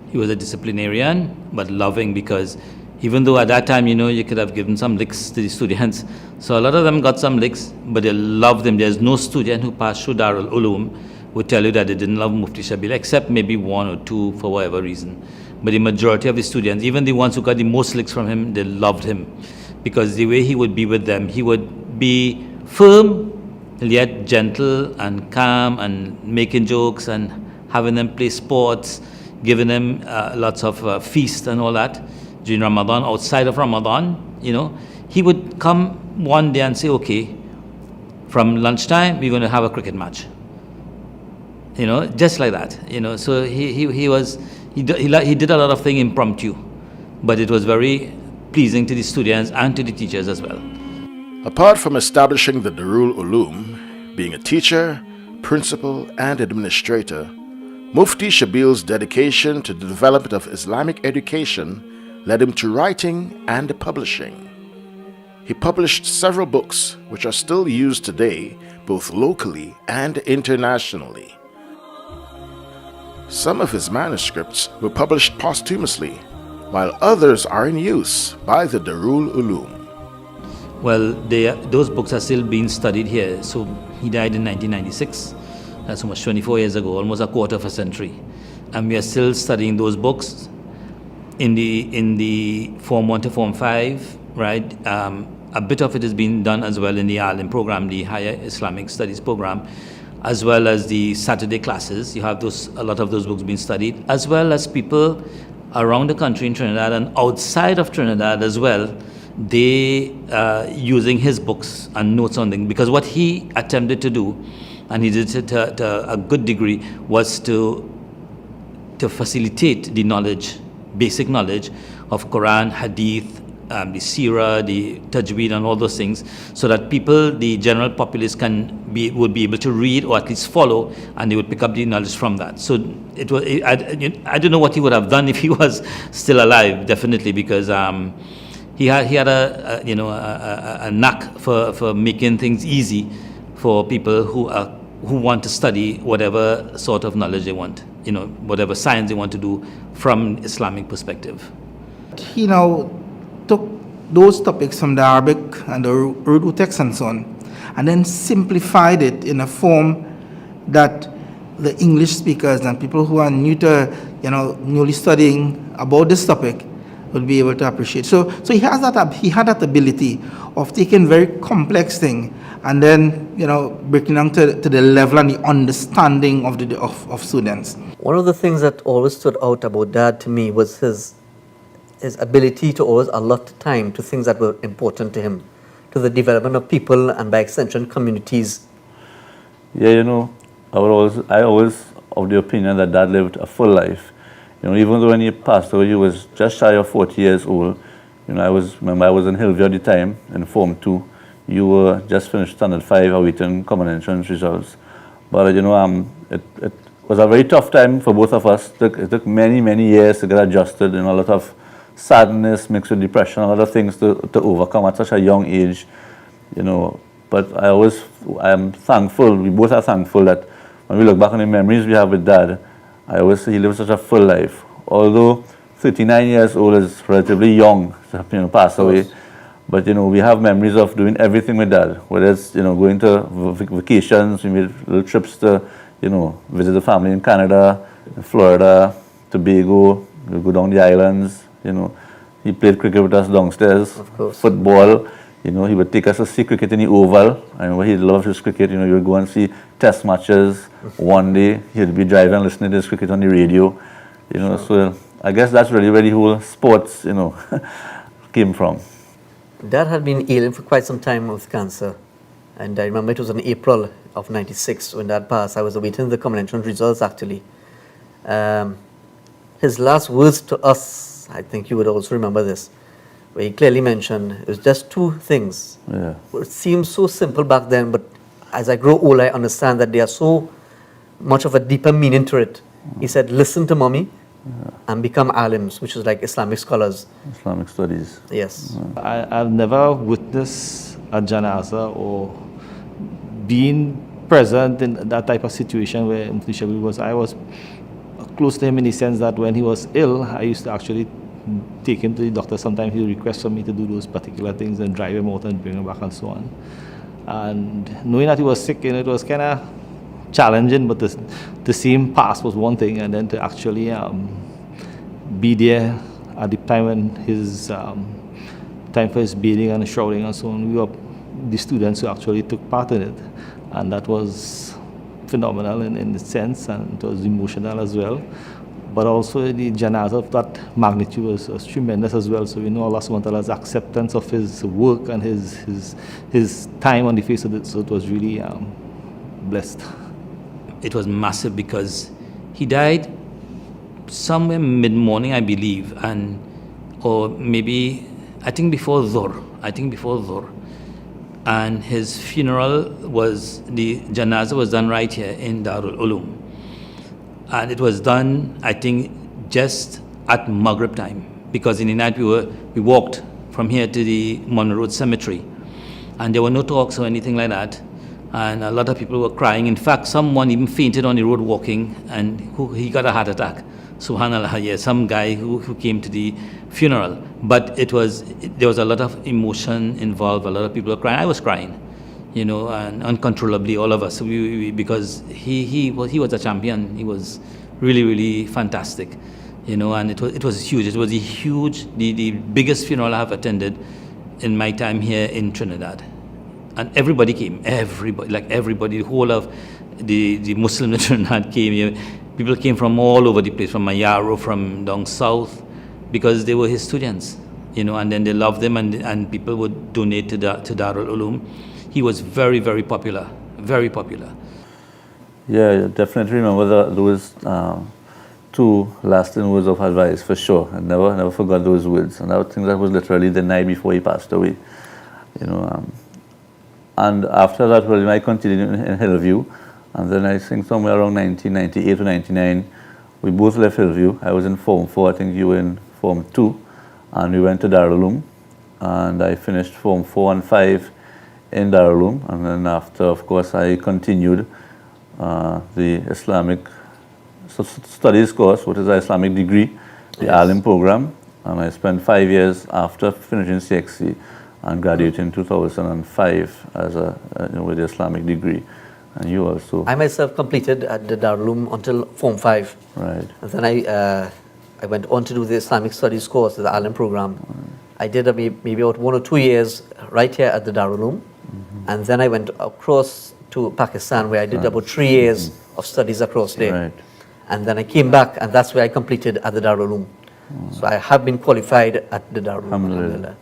K: He was a disciplinarian, but loving, because even though at that time, you know, you could have given some licks to the students. So a lot of them got some licks, but they loved them. There's no student who passed through Darul Uloom would tell you that they didn't love Mufti Shabil, except maybe 1 or 2 for whatever reason. But the majority of the students, even the ones who got the most licks from him, they loved him. Because the way he would be with them, he would be firm, yet gentle and calm, and making jokes and having them play sports, giving them lots of feast and all that during Ramadan. Outside of Ramadan, you know, he would come one day and say, okay, from lunchtime we're going to have a cricket match, you know, just like that, you know. So he did a lot of things impromptu, but it was very pleasing to the students and to the teachers as well.
A: Apart from establishing the Darul Uloom, being a teacher, principal, and administrator, Mufti Shabil's dedication to the development of Islamic education led him to writing and publishing. He published several books which are still used today, both locally and internationally. Some of his manuscripts were published posthumously, while others are in use by the Darul Uloom.
K: Well, those books are still being studied here. So he died in 1996. That's almost 24 years ago, almost a quarter of a century. And we are still studying those books in the Form 1 to Form 5, right? A bit of it is being done as well in the Alim program, the Higher Islamic Studies program, as well as the Saturday classes. You have a lot of those books being studied, as well as people around the country in Trinidad and outside of Trinidad as well. They using his books and notes on them, because what he attempted to do, and he did it to a good degree, was to facilitate the knowledge, basic knowledge of Quran, Hadith, the Seerah, the Tajweed, and all those things, so that people, the general populace, would be able to read or at least follow, and they would pick up the knowledge from that. So it was. I don't know what he would have done if he was still alive. Definitely, because he had a knack for making things easy for people who want to study whatever sort of knowledge they want, you know, whatever science they want to do from Islamic perspective.
J: He now took those topics from the Arabic and the Urdu text and so on, and then simplified it in a form that the English speakers and people who are new to, newly studying about this topic would be able to appreciate. So he had that ability of taking very complex thing and then, breaking down to the level and the understanding of students.
B: One of the things that always stood out about Dad to me was his ability to always allot time to things that were important to him, to the development of people and by extension communities.
C: Yeah, I always of the opinion that Dad lived a full life. Even though when he passed away, he was just shy of 40 years old. I was in Hillview at the time, in Form 2. You were just finished Standard 5, awaiting common entrance results. But, it was a very tough time for both of us. It took many, many years to get adjusted, a lot of sadness mixed with depression, a lot of things to overcome at such a young age, But I am thankful, we both are thankful that when we look back on the memories we have with Dad, I always say he lived such a full life. Although 39 years old is relatively young to pass away, but we have memories of doing everything with Dad. Whether it's going to vacations, we made little trips to visit the family in Canada, Florida, Tobago. We go down the islands. He played cricket with us downstairs.
B: Of course.
C: Football. He would take us to see cricket in the Oval. I remember he loved his cricket. You would go and see test matches. One day he'd be driving and listening to his cricket on the radio. So I guess that's really where the whole sports, came from.
B: Dad had been ailing for quite some time with cancer. And I remember it was in April of '96 when Dad passed. I was awaiting the common entrance results actually. His last words to us, I think you would also remember this, where he clearly mentioned it was just two things.
C: Yeah.
B: It seems so simple back then, but as I grow old, I understand that there are so much of a deeper meaning to it. He said, listen to mommy and become alims, which is like Islamic scholars.
C: Islamic studies.
B: Yes.
L: I've never witnessed a janaza or been present in that type of situation where Mufti Shabil was. I was close to him in the sense that when he was ill, I used to actually take him to the doctor. Sometimes he would request for me to do those particular things and drive him out and bring him back and so on. And knowing that he was sick, it was kind of challenging, but to see him pass was one thing, and then to actually be there at the time when his time for his bathing and shrouding and so on, we were the students who actually took part in it, and that was phenomenal in the sense, and it was emotional as well. But also the janazah of that magnitude was tremendous as well. So we know Allah subhanahu wa ta'ala's acceptance of his work and his time on the face of it. So it was really blessed.
K: It was massive because he died somewhere mid-morning, I believe, or maybe, I think before Dhuhr. And his funeral the janazah was done right here in Darul Uloom. And it was done, I think, just at Maghrib time, because in the night we walked from here to the Monroe Road Cemetery, and there were no talks or anything like that, and a lot of people were crying. In fact, someone even fainted on the road walking, and he got a heart attack. Subhanallah, yeah, some guy who came to the funeral. But there was a lot of emotion involved. A lot of people were crying. I was crying, and uncontrollably, all of us, because he was a champion. He was really, really fantastic, and it was huge. It was the biggest funeral I have attended in my time here in Trinidad, and everybody came. Everybody, the whole of the Muslims in Trinidad came here. People came from all over the place, from Mayaro, from down south, because they were his students, and then they loved him, and people would donate to Darul Uloom. He was very, very popular, very popular.
C: Yeah, definitely remember those two lasting words of advice for sure. I never forgot those words. And I think that was literally the night before he passed away. And after that, I continued in Hillview. And then I think somewhere around 1998 or 99, we both left Hillview. I was in Form 4, I think you were in Form 2. And we went to Darul Uloom. And I finished Form 4 and 5 in Darul Uloom. And then after, of course, I continued the Islamic Studies course, which is an Islamic degree, the Alim program, And I spent 5 years after finishing CXC and graduating in 2005 as with the Islamic degree. And you also?
B: I myself completed at the Darul Uloom until Form 5.
C: Right.
B: And then I went on to do the Islamic Studies course, the Alim program. I did maybe about 1 or 2 years right here at the Darul Uloom. And then I went across to Pakistan, where I did about 3 years of studies across there.
C: Right.
B: And then I came back, and that's where I completed at the Darul Uloom. So I have been qualified at the Darul Uloom. Alhamdulillah.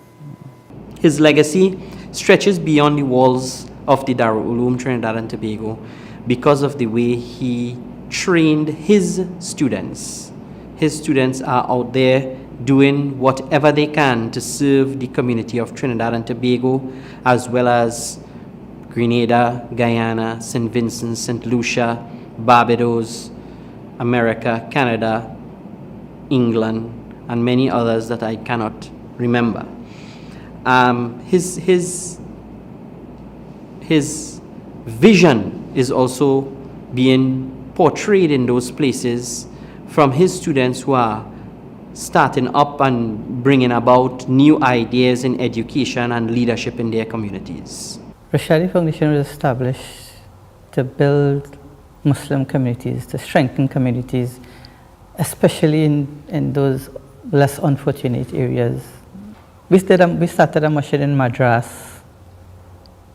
G: His legacy stretches beyond the walls of the Darul Uloom Trinidad and Tobago because of the way he trained his students. His students are out there doing whatever they can to serve the community of Trinidad and Tobago, as well as Grenada, Guyana, St. Vincent, St. Lucia, Barbados, America, Canada, England, and many others that I cannot remember. His vision is also being portrayed in those places from his students who are starting up and bringing about new ideas in education and leadership in their communities.
M: Rashadi Foundation was established to build Muslim communities, to strengthen communities, especially in those less unfortunate areas. We started a masjid in Madras,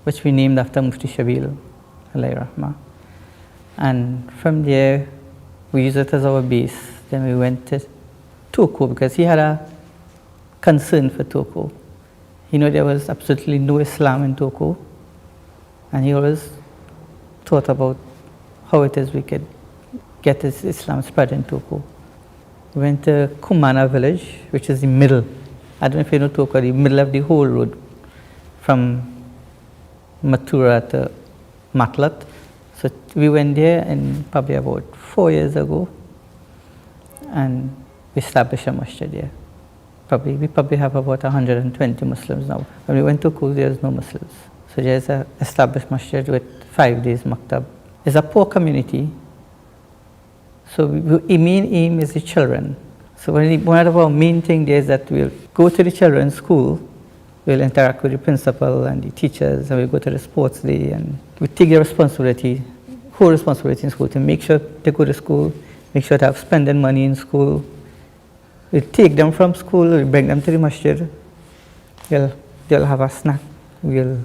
M: which we named after Mufti Shabil, alayhi rahmah. And from there, we used it as our base. Then we went to Tobago because he had a concern for Tobago. He knew there was absolutely no Islam in Tobago, and he always thought about how it is we could get this Islam spread in Tobago. We went to Kumana village, which is the middle. I don't know if you know Tobago, the middle of the whole road from Mathura to Matlat. So we went there in probably about 4 years ago, and we established a masjid there. We probably have about 120 Muslims now. When we went to Tobago, there's no Muslims. So there's an established masjid with 5 days maktab. It's a poor community, so the main aim is the children. So one of our main things there is that we'll go to the children's school, we'll interact with the principal and the teachers, and we'll go to the sports day, and we take the responsibility, whole responsibility in school to make sure they go to school, make sure they have spending money in school. We'll take them from school, we'll bring them to the masjid, they'll have a snack, we'll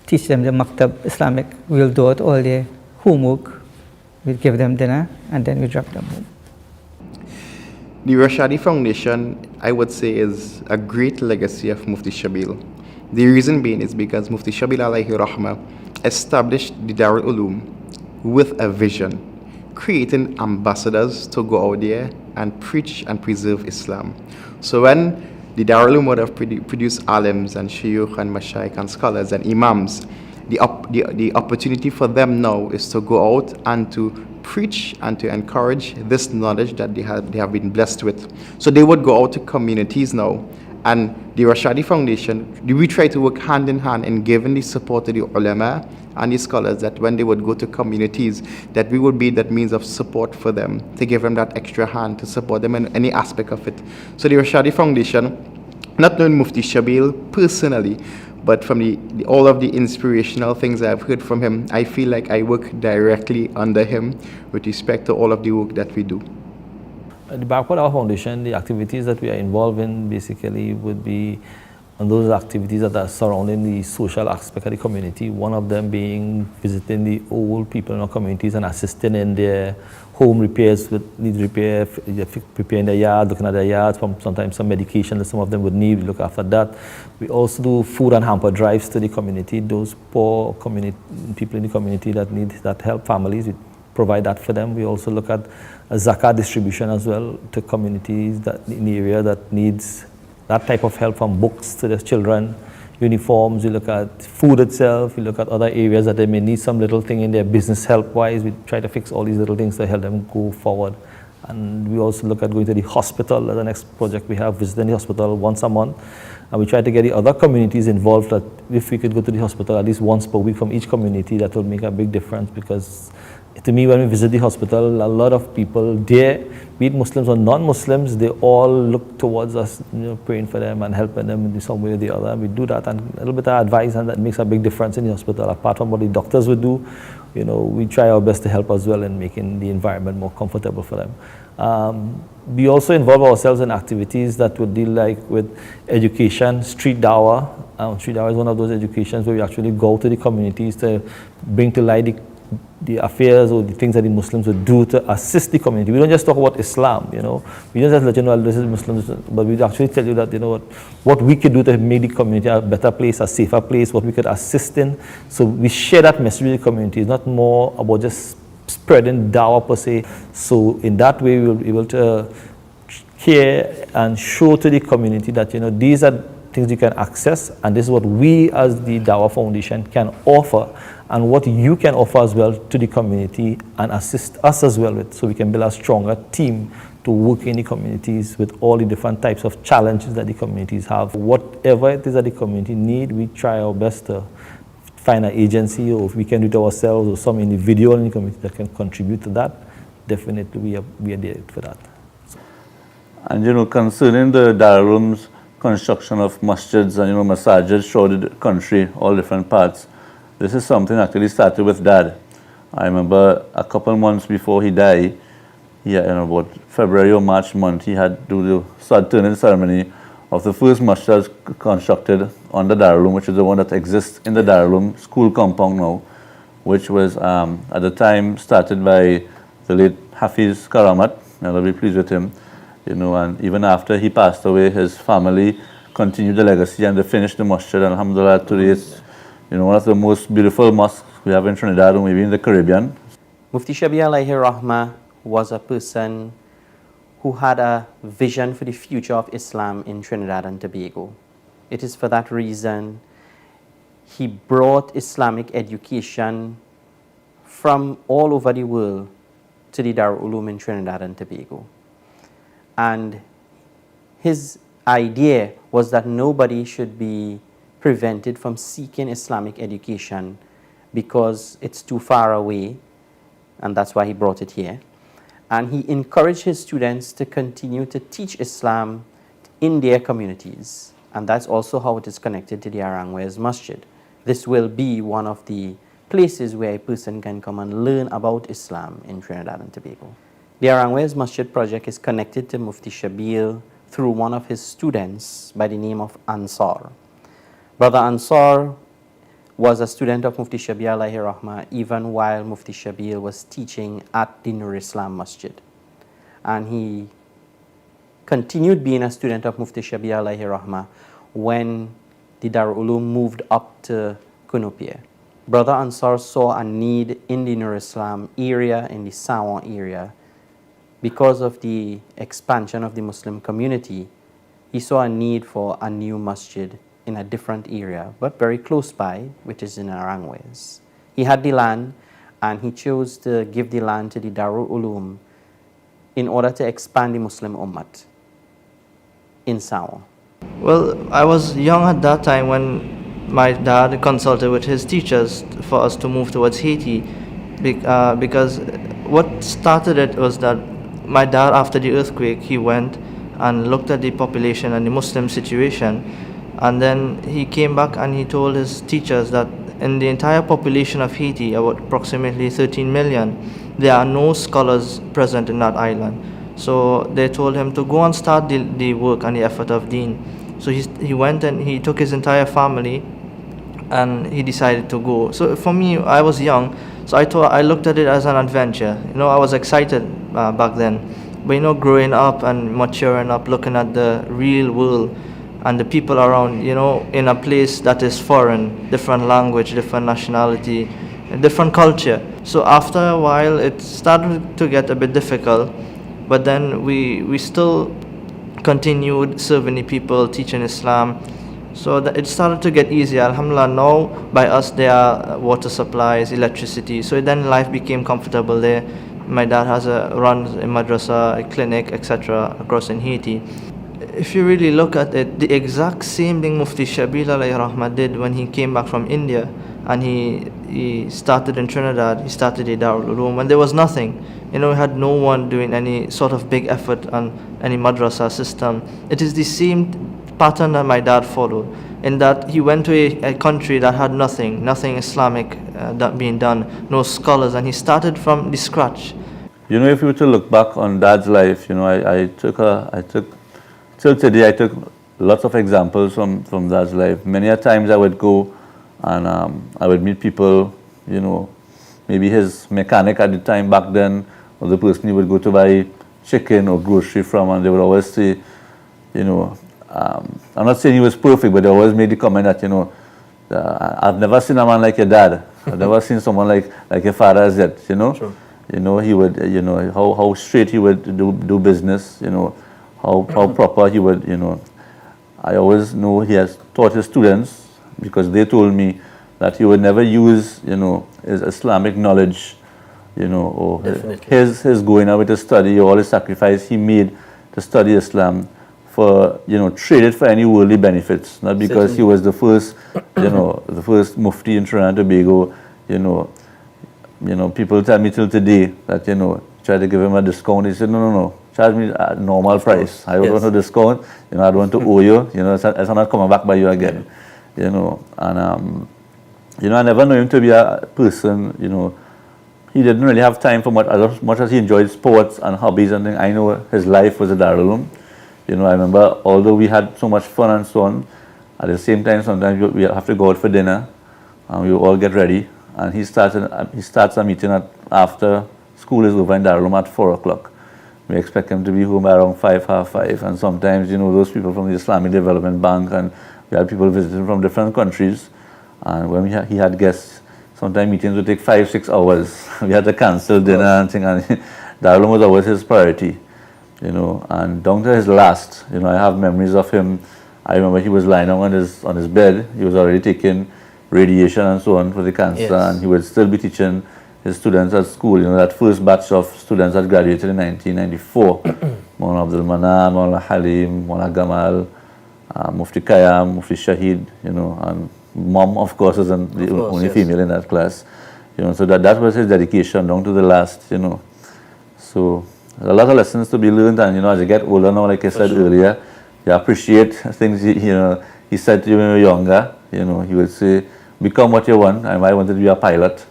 M: teach them the maktab Islamic, we'll do out all their homework, we'll give them dinner, and then we drop them home.
N: The Rashadi Foundation, I would say, is a great legacy of Mufti Shabil. The reason being is because Mufti Shabil alayhi rahmah established the Darul Uloom with a vision, creating ambassadors to go out there and preach and preserve Islam. So when the Darul Uloom would have produced alims and shuyukh and mashaykh and scholars and imams, the opportunity for them now is to go out and to preach and to encourage this knowledge that they have been blessed with. So they would go out to communities now, and the Rashadi Foundation, we try to work hand in hand in giving the support to the ulama and the scholars, that when they would go to communities, that we would be that means of support for them, to give them that extra hand, to support them in any aspect of it. So the Rashadi Foundation, not knowing Mufti Shabil personally, but from all of the inspirational things I've heard from him, I feel like I work directly under him with respect to all of the work that we do.
L: At the back of our foundation, the activities that we are involved in basically would be those activities that are surrounding the social aspect of the community. One of them being visiting the old people in our communities and assisting in their home repairs, need repair, preparing their yard, looking at their yards, sometimes some medication that some of them would need, we look after that. We also do food and hamper drives to the community, those poor people in the community that need that help, families, we provide that for them. We also look at zakat distribution as well to communities that in the area that needs that type of help, from books to the children, uniforms. We look at food itself. We look at other areas that they may need some little thing in their business help-wise. We try to fix all these little things to help them go forward. And we also look at going to the hospital. That's the next project we have, visiting the hospital once a month. And we try to get the other communities involved, that if we could go to the hospital at least once per week from each community, that would make a big difference, because to me, when we visit the hospital, a lot of people there, be it Muslims or non-Muslims, they all look towards us, praying for them and helping them in some way or the other. And we do that, and a little bit of advice, and that makes a big difference in the hospital. Apart from what the doctors would do, we try our best to help as well in making the environment more comfortable for them. We also involve ourselves in activities that would deal with education, street dawah. Street dawah is one of those educations where we actually go to the communities to bring to light the affairs or the things that the Muslims would do to assist the community. We don't just talk about Islam, We don't just let you know this is Muslims, but we actually tell you that, what we could do to make the community a better place, a safer place, what we could assist in. So we share that message with the community. It's not more about just spreading dawah per se. So in that way, we will be able to care and show to the community that, these are things you can access, and this is what we as the Dawah Foundation can offer, and what you can offer as well to the community and assist us as well with, so we can build a stronger team to work in the communities with all the different types of challenges that the communities have. Whatever it is that the community need, we try our best to find an agency, or if we can do it ourselves, or some individual in the community that can contribute to that. Definitely we are there for that.
C: And concerning the Darul Uloom's construction of masjids and masajids throughout the country, all different parts, this is something actually started with Dad. I remember a couple months before he died, in about February or March month, he had to do the turning ceremony of the first masjid constructed on the Darul Uloom, which is the one that exists in the Darul Uloom school compound now, which was at the time started by the late Hafiz Karamat. I'll be pleased with him. And even after he passed away, his family continued the legacy and they finished the masjid. And alhamdulillah, today it's one of the most beautiful mosques we have in Trinidad or maybe in the Caribbean.
G: Mufti Shabil alayhi rahmah was a person who had a vision for the future of Islam in Trinidad and Tobago. It is for that reason he brought Islamic education from all over the world to the Darul Uloom in Trinidad and Tobago. And his idea was that nobody should be prevented from seeking Islamic education because it's too far away, and that's why he brought it here. And he encouraged his students to continue to teach Islam in their communities, and that's also how it is connected to the Arangwes Masjid. This will be one of the places where a person can come and learn about Islam in Trinidad and Tobago. The Arangwes Masjid project is connected to Mufti Shabil through one of his students by the name of Ansar. Brother Ansar was a student of Mufti Shabil alayhi rahmah even while Mufti Shabil was teaching at the Nur Islam Masjid. And he continued being a student of Mufti Shabil alayhi rahmah when the Darul Uloom moved up to Kunupia. Brother Ansar saw a need in the Nur Islam area, in the Sawan area. Because of the expansion of the Muslim community, he saw a need for a new masjid in a different area, but very close by, which is in Arangwes. He had the land, and he chose to give the land to the Darul Uloom in order to expand the Muslim Ummat in Sawa.
J: Well, I was young at that time when my dad consulted with his teachers for us to move towards Haiti, because what started it was that my dad, after the earthquake, he went and looked at the population and the Muslim situation, and then he came back and he told his teachers that in the entire population of Haiti, about approximately 13 million, there are no scholars present in that island. So they told him to go and start the work and the effort of Deen. So he went and he took his entire family and he decided to go. So for me, I was young, so I looked at it as an adventure. I was excited back then. But growing up and maturing up, looking at the real world and the people around, in a place that is foreign, different language, different nationality, different culture. So after a while, it started to get a bit difficult, but then we still continued serving the people, teaching Islam. So that it started to get easier. Alhamdulillah, now by us there are water supplies, electricity. So then life became comfortable there. My dad runs a madrasa, a clinic, etc. across in Haiti. If you really look at it, the exact same thing Mufti Shabil alayhi rahmah did when he came back from India
O: and he started in Trinidad. He started a Darul Uloom when there was nothing. He had no one doing any sort of big effort on any madrasa system. It is the same pattern that my dad followed, in that he went to a country that had nothing Islamic being done, no scholars, and he started from the scratch.
C: If you were to look back on Dad's life, I took till today, I took lots of examples from Dad's life. Many a times I would go and I would meet people, maybe his mechanic at the time back then, or the person he would go to buy chicken or grocery from, and they would always say, I'm not saying he was perfect, but they always made the comment that, I've never seen a man like your dad. I've never seen someone like your father as yet,
B: True.
C: He would, how straight he would do business, how proper he would, I always know he has taught his students, because they told me that he would never use, his Islamic knowledge, or his going out to study, or all his sacrifice he made to study Islam for, trade it for any worldly benefits, not because he was the first, the first Mufti in Trinidad and Tobago, people tell me till today that, try to give him a discount. He said, no, charge me a normal price. I don't want a discount, I don't want to owe you, it's not coming back by you again, and, I never knew him to be a person, he didn't really have time for much as he enjoyed sports and hobbies and things. I know his life was a Darul Uloom. I remember, although we had so much fun and so on, at the same time, sometimes we have to go out for dinner, and we all get ready, and he starts a meeting after school is over in Darul Uloom at 4 o'clock. We expect him to be home around 5, half 5, and sometimes, those people from the Islamic Development Bank, and we had people visiting from different countries, and when he had guests, sometimes meetings would take 5, 6 hours. We had to cancel dinner and things, and Darul Uloom was always his priority. And down to his last, I have memories of him. I remember he was lying on his bed. He was already taking radiation and so on for the cancer, and he would still be teaching his students at school. That first batch of students that graduated in 1994, Maulana Abdul Manan, Maulana Halim, Maulana Gamal, Mufti Kayam, Mufti Shahid, and Mom, of course, is the only female in that class. So that was his dedication down to the last. So there's a lot of lessons to be learned, and as you get older now, like I said earlier, you appreciate things. He said to you when you were younger. He would say, "Become what you want." And I wanted to be a pilot.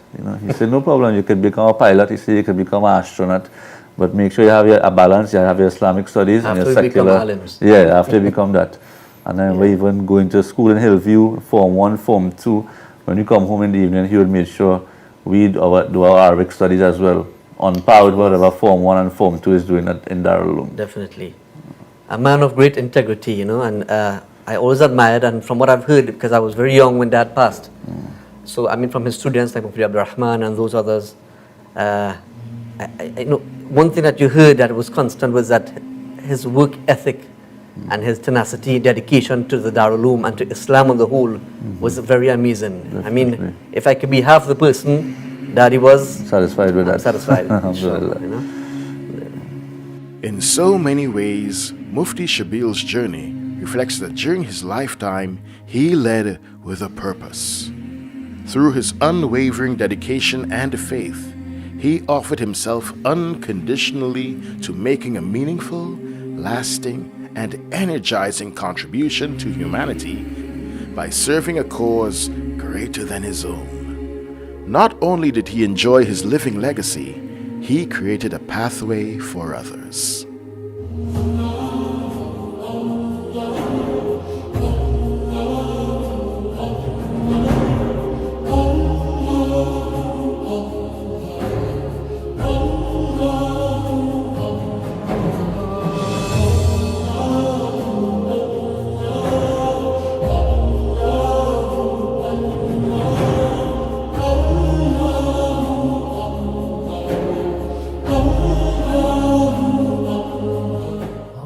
C: He said, "No problem. You could become a pilot." He said, "You could become an astronaut, but make sure you have a balance. You have your Islamic studies and your secular." After you become that. And I remember even going to school in Hillview, Form 1, Form 2. When you come home in the evening, he would make sure we do our Arabic studies as well, on par with whatever Form 1 and Form 2 is doing in Darul Uloom.
B: Definitely. A man of great integrity, and I always admired, and from what I've heard, because I was very young when Dad passed. So, from his students like Mufti Abdul Rahman and those others, I know one thing that you heard that was constant was that his work ethic and his tenacity, dedication to the Darul Uloom and to Islam on the whole was very amazing.
C: Definitely.
B: If I could be half the person Daddy was
C: satisfied with that.
B: Satisfied.
A: In so many ways, Mufti Shabil's journey reflects that during his lifetime, he led with a purpose. Through his unwavering dedication and faith, he offered himself unconditionally to making a meaningful, lasting, and energizing contribution to humanity by serving a cause greater than his own. Not only did he enjoy his living legacy, he created a pathway for others.